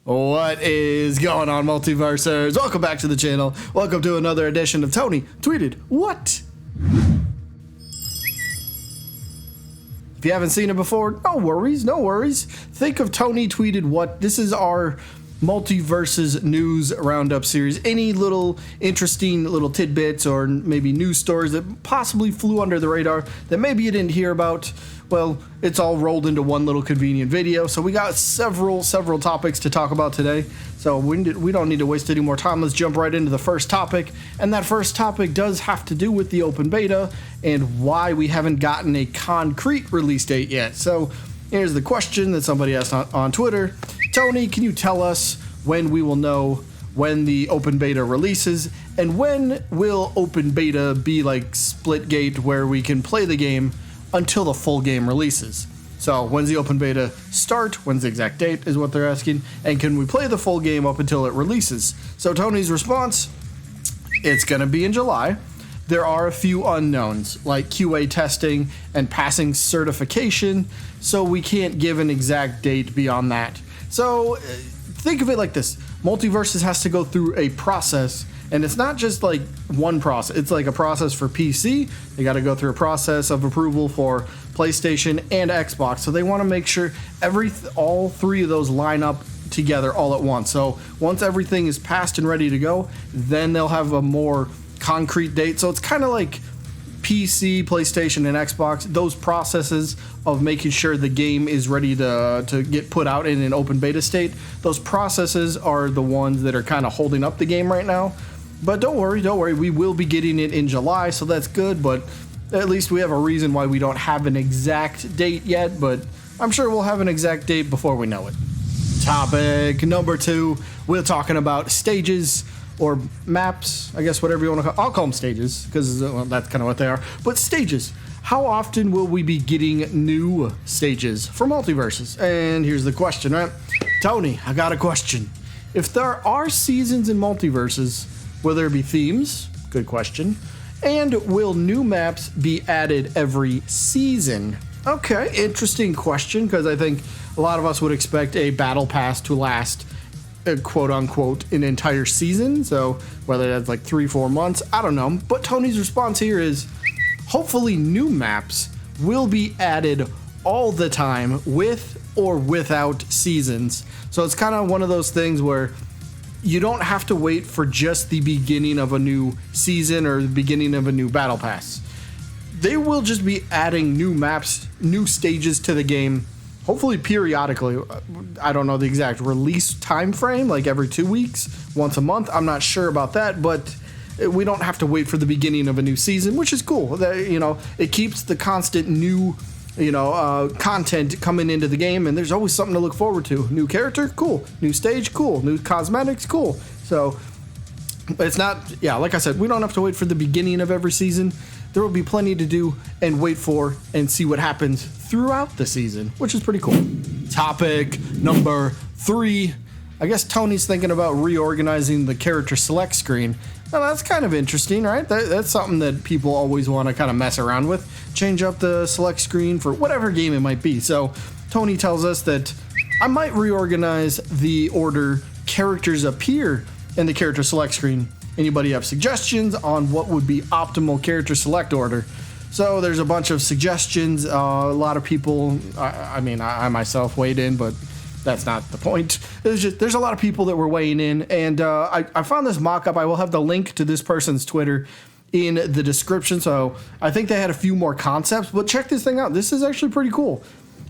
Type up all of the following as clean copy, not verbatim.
What is going on, Multiversers? Welcome back to the channel. Welcome to another edition of Tony Tweeted What? If you haven't seen it before, no worries, no worries. Think of Tony Tweeted What. This is our Multiversus news roundup series. Any little interesting little tidbits or maybe news stories that possibly flew under the radar that maybe you didn't hear about, well, it's all rolled into one little convenient video. So we got several topics to talk about today. So we don't need to waste any more time. Let's jump right into the first topic. And that first topic does have to do with the open beta and why we haven't gotten a concrete release date yet. So here's the question that somebody asked on Twitter. Tony, can you tell us when we will know when the open beta releases, and when will open beta be like Splitgate where we can play the game until the full game releases? So when's the open beta start? When's the exact date is what they're asking, and can we play the full game up until it releases? So Tony's response, it's gonna be in July. There are a few unknowns like QA testing and passing certification, so we can't give an exact date beyond that. So think of it like this. Multiversus has to go through a process, and it's not just like one process. It's like a process for PC. They got to go through a process of approval for PlayStation and Xbox. So they want to make sure all three of those line up together all at once. So once everything is passed and ready to go, then they'll have a more concrete date. So it's kind of like PC, PlayStation, and Xbox, those processes of making sure the game is ready to get put out in an open beta state, those processes are the ones that are kind of holding up the game right now. But don't worry, we will be getting it in July, so that's good, but at least we have a reason why we don't have an exact date yet, but I'm sure we'll have an exact date before we know it. Topic number 2, we're talking about stages, or maps, I guess, whatever you want to call. I'll call them stages because that's kind of what they are. But stages, how often will we be getting new stages for Multiversus? And here's the question, right? Tony, I got a question. If there are seasons in Multiversus, will there be themes? Good question. And will new maps be added every season? Okay, interesting question, because I think a lot of us would expect a battle pass to last quote unquote an entire season, so whether that's like 3-4 months, I don't know. But Tony's response here is hopefully new maps will be added all the time with or without seasons. So it's kind of one of those things where you don't have to wait for just the beginning of a new season or the beginning of a new battle pass. They will just be adding new maps, new stages to the game, hopefully periodically. I don't know the exact release time frame, like every 2 weeks, once a month. I'm not sure about that, but we don't have to wait for the beginning of a new season, which is cool. It keeps the constant new, content coming into the game, and there's always something to look forward to. New character, cool. New stage, cool. New cosmetics, cool. So it's not, like I said, we don't have to wait for the beginning of every season. There will be plenty to do and wait for and see what happens throughout the season, which is pretty cool. Topic number 3. I guess Tony's thinking about reorganizing the character select screen. Now that's kind of interesting, right? That's something that people always want to kind of mess around with. Change up the select screen for whatever game it might be. So Tony tells us that I might reorganize the order characters appear in the character select screen. Anybody have suggestions on what would be optimal character select order? So there's a bunch of suggestions. A lot of people, I myself weighed in, but that's not the point. There's a lot of people that were weighing in, and I found this mock-up. I will have the link to this person's Twitter in the description. So I think they had a few more concepts, but check this thing out. This is actually pretty cool.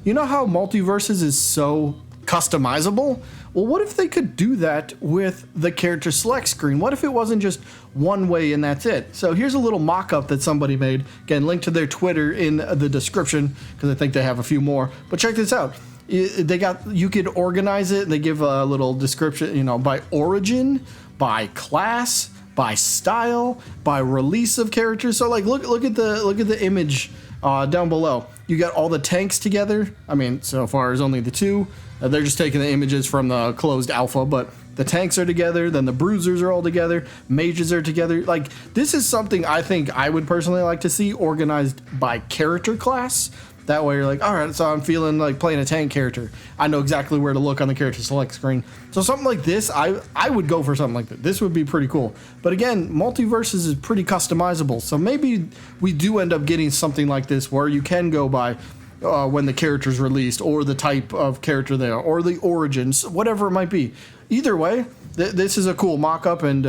You know how Multiversus is so customizable? Well, what if they could do that with the character select screen? What if it wasn't just one way and that's it? So here's a little mock-up that somebody made. Again, link to their Twitter in the description because I think they have a few more. But check this out. You could organize it. They give a little description, by origin, by class, by style, by release of characters. So like look at the image down below. You got all the tanks together. I mean, so far as only the 2. They're just taking the images from the closed alpha, but the tanks are together, then the bruisers are all together, mages are together. Like, this is something I think I would personally like to see organized by character class That way you're like, all right, so I'm feeling like playing a tank character. I know exactly where to look on the character select screen. So something like this, I would go for something like that. This would be pretty cool. But again, Multiversus is pretty customizable. So maybe we do end up getting something like this where you can go by when the character's released, or the type of character they are, or the origins, whatever it might be. Either way, this is a cool mock-up, and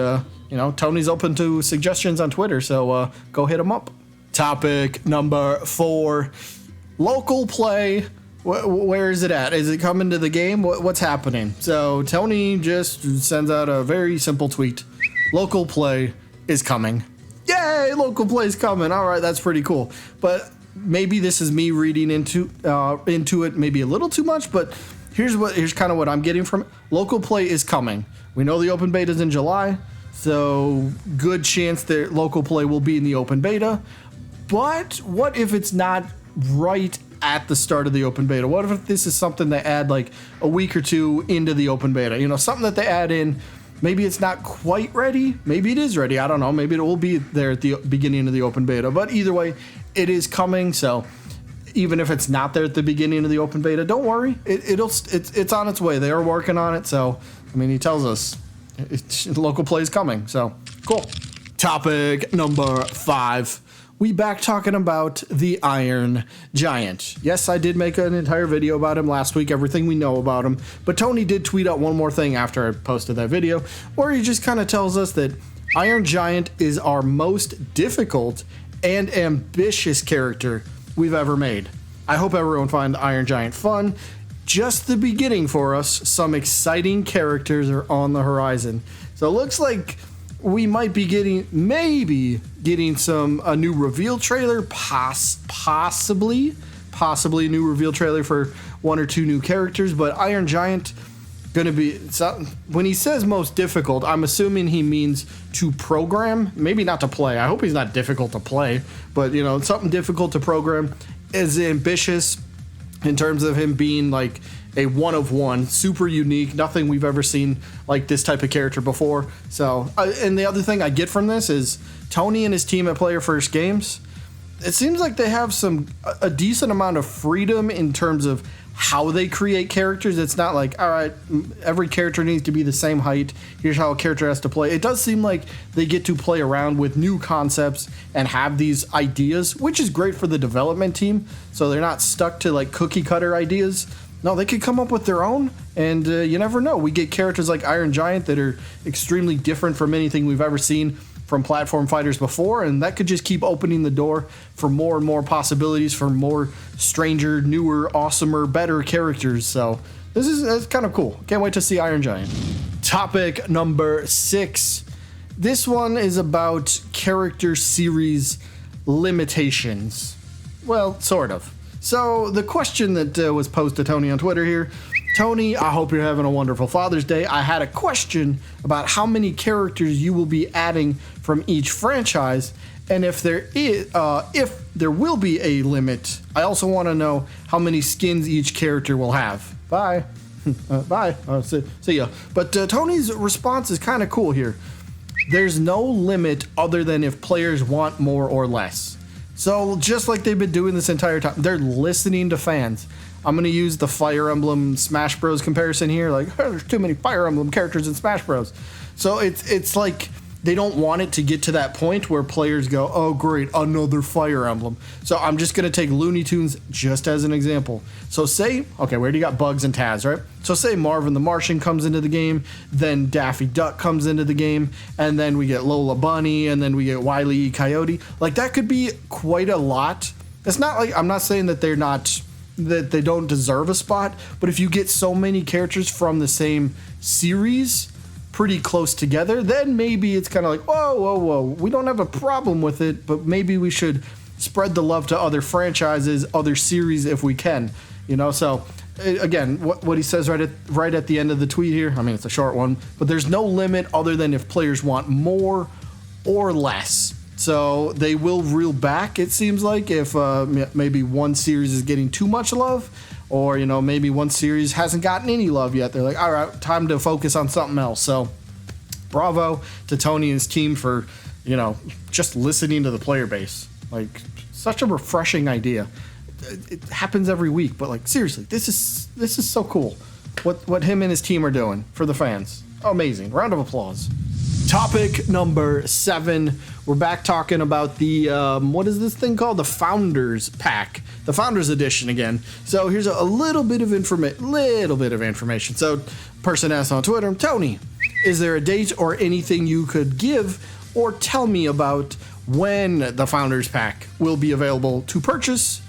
Tony's open to suggestions on Twitter, so go hit him up. Topic number 4. Local play. Where is it at? Is it coming to the game? What's happening? So Tony just sends out a very simple tweet. Local play is coming. Yay! Local play is coming. All right, that's pretty cool. But maybe this is me reading into it maybe a little too much. But here's kind of what I'm getting from it. Local play is coming. We know the open beta is in July, so good chance that local play will be in the open beta. But what if it's not right at the start of the open beta? What if this is something they add like a week or two into the open beta? Something that they add in. Maybe it's not quite ready. Maybe it is ready. I don't know. Maybe it will be there at the beginning of the open beta. But either way, it is coming. So even if it's not there at the beginning of the open beta, don't worry. It's on its way. They are working on it. So he tells us local play is coming. So cool. Topic number 5. We back talking about the Iron Giant. Yes, I did make an entire video about him last week, everything we know about him, but Tony did tweet out one more thing after I posted that video, where he just kind of tells us that Iron Giant is our most difficult and ambitious character we've ever made. I hope everyone finds Iron Giant fun. Just the beginning for us. Some exciting characters are on the horizon. So it looks like we might be getting a new reveal trailer, possibly a new reveal trailer for 1 or 2 new characters. But Iron Giant gonna be, when he says most difficult, I'm assuming he means to program, maybe not to play. I hope he's not difficult to play, but something difficult to program. Is ambitious in terms of him being like a one of one, super unique, nothing we've ever seen like this type of character before. So, and the other thing I get from this is Tony and his team at Player First Games, it seems like they have a decent amount of freedom in terms of how they create characters. It's not like, all right, every character needs to be the same height. Here's how a character has to play. It does seem like they get to play around with new concepts and have these ideas, which is great for the development team. So they're not stuck to like cookie cutter ideas. No, they could come up with their own, and you never know. We get characters like Iron Giant that are extremely different from anything we've ever seen from platform fighters before, and that could just keep opening the door for more and more possibilities for more stranger, newer, awesomer, better characters. So that's kind of cool. Can't wait to see Iron Giant. Topic number 6. This one is about character series limitations. Well, sort of. So the question that was posed to Tony on Twitter here, Tony, I hope you're having a wonderful Father's Day. I had a question about how many characters you will be adding from each franchise, and if there will be a limit. I also want to know how many skins each character will have. Bye. Bye. See ya. But Tony's response is kind of cool here. There's no limit other than if players want more or less. So just like they've been doing this entire time, they're listening to fans. I'm going to use the Fire Emblem Smash Bros comparison here. Like, there's too many Fire Emblem characters in Smash Bros. So it's like they don't want it to get to that point where players go, oh, great, another Fire Emblem. So I'm just going to take Looney Tunes just as an example. So say, okay, we already got Bugs and Taz, right? So say Marvin the Martian comes into the game, then Daffy Duck comes into the game, and then we get Lola Bunny, and then we get Wile E. Coyote. Like, that could be quite a lot. It's not like, I'm not saying that that they don't deserve a spot, but if you get so many characters from the same series pretty close together, then maybe it's kind of like, whoa, we don't have a problem with it, but maybe we should spread the love to other franchises, other series if we can, So again, what he says right at the end of the tweet here, I mean, it's a short one, but there's no limit other than if players want more or less. So they will reel back, it seems like, if maybe one series is getting too much love, or maybe one series hasn't gotten any love yet. They're like, all right, time to focus on something else. So bravo to Tony and his team for just listening to the player base. Like, such a refreshing idea. it happens every week, but like seriously, this is so cool. What him and his team are doing for the fans. Amazing. Round of applause. Topic number 7. We're back talking about the, what is this thing called? The Founders Pack. The Founders Edition again. So here's a little bit of information. So person asked on Twitter, Tony, is there a date or anything you could give or tell me about when the Founders Pack will be available to purchase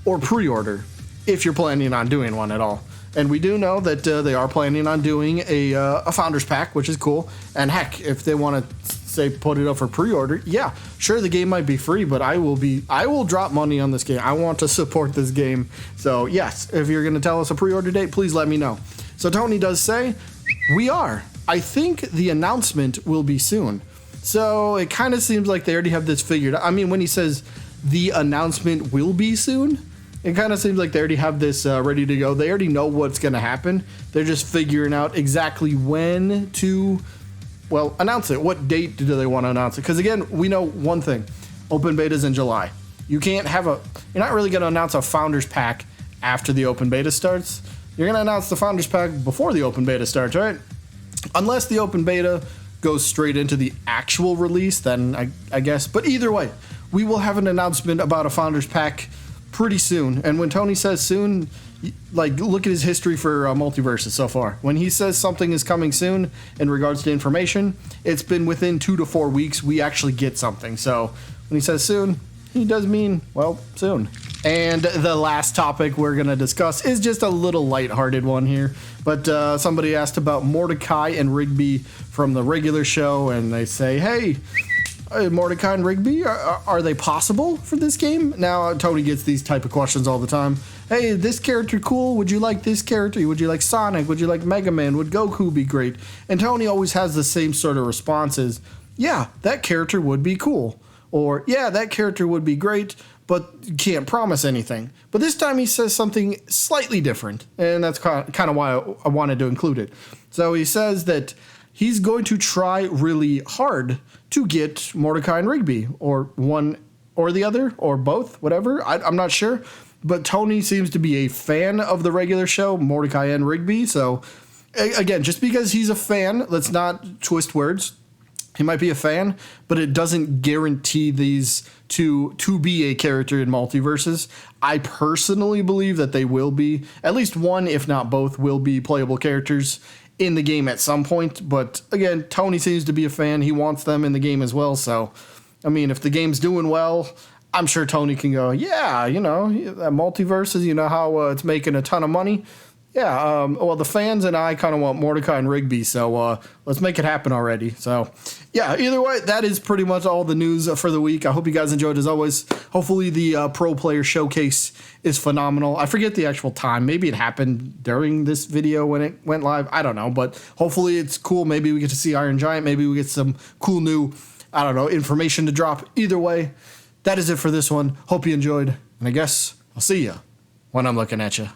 or pre-order if you're planning on doing one at all? And we do know that they are planning on doing a Founders Pack, which is cool. And heck, if they want to say put it up for pre-order, yeah, sure, the game might be free, but I will drop money on this game. I want to support this game. So yes, if you're going to tell us a pre-order date, please let me know. So Tony does say, we are. I think the announcement will be soon. So it kind of seems like they already have this figured out. I mean, when he says the announcement will be soon, it kind of seems like they already have this ready to go. They already know what's going to happen. They're just figuring out exactly when to, well, announce it. What date do they want to announce it? Because again, we know one thing. Open beta's in July. You can't have you're not really going to announce a Founders Pack after the open beta starts. You're going to announce the Founders Pack before the open beta starts, right? Unless the open beta goes straight into the actual release, then I guess. But either way, we will have an announcement about a Founders Pack pretty soon. And when Tony says soon, like, look at his history for Multiversus so far. When he says something is coming soon in regards to information, it's been within 2 to 4 weeks we actually get something. So when he says soon, he does mean, well, soon. And the last topic we're going to discuss is just a little lighthearted one here. But somebody asked about Mordecai and Rigby from the regular show, and they say, hey, Mordecai and Rigby, are they possible for this game? Now, Tony gets these type of questions all the time. Hey, this character cool? Would you like this character? Would you like Sonic? Would you like Mega Man? Would Goku be great? And Tony always has the same sort of responses. Yeah, that character would be cool. Or, yeah, that character would be great, but you can't promise anything. But this time he says something slightly different, and that's kind of why I wanted to include it. So he says that he's going to try really hard to get Mordecai and Rigby, or one or the other, or both, whatever. I'm not sure. But Tony seems to be a fan of the regular show, Mordecai and Rigby. So, again, just because he's a fan, let's not twist words. He might be a fan, but it doesn't guarantee these to be a character in Multiverses. I personally believe that they will be. At least one, if not both, will be playable characters in the game at some point. But again, Tony seems to be a fan. He wants them in the game as well. So, I mean, if the game's doing well, I'm sure Tony can go, yeah, you know, Multiverses, you know how it's making a ton of money. Yeah, well, the fans and I kind of want Mordecai and Rigby, so let's make it happen already. So, yeah, either way, that is pretty much all the news for the week. I hope you guys enjoyed as always. Hopefully the Pro Player Showcase is phenomenal. I forget the actual time. Maybe it happened during this video when it went live. I don't know, but hopefully it's cool. Maybe we get to see Iron Giant. Maybe we get some cool new, I don't know, information to drop. Either way, that is it for this one. Hope you enjoyed, and I guess I'll see you when I'm looking at you.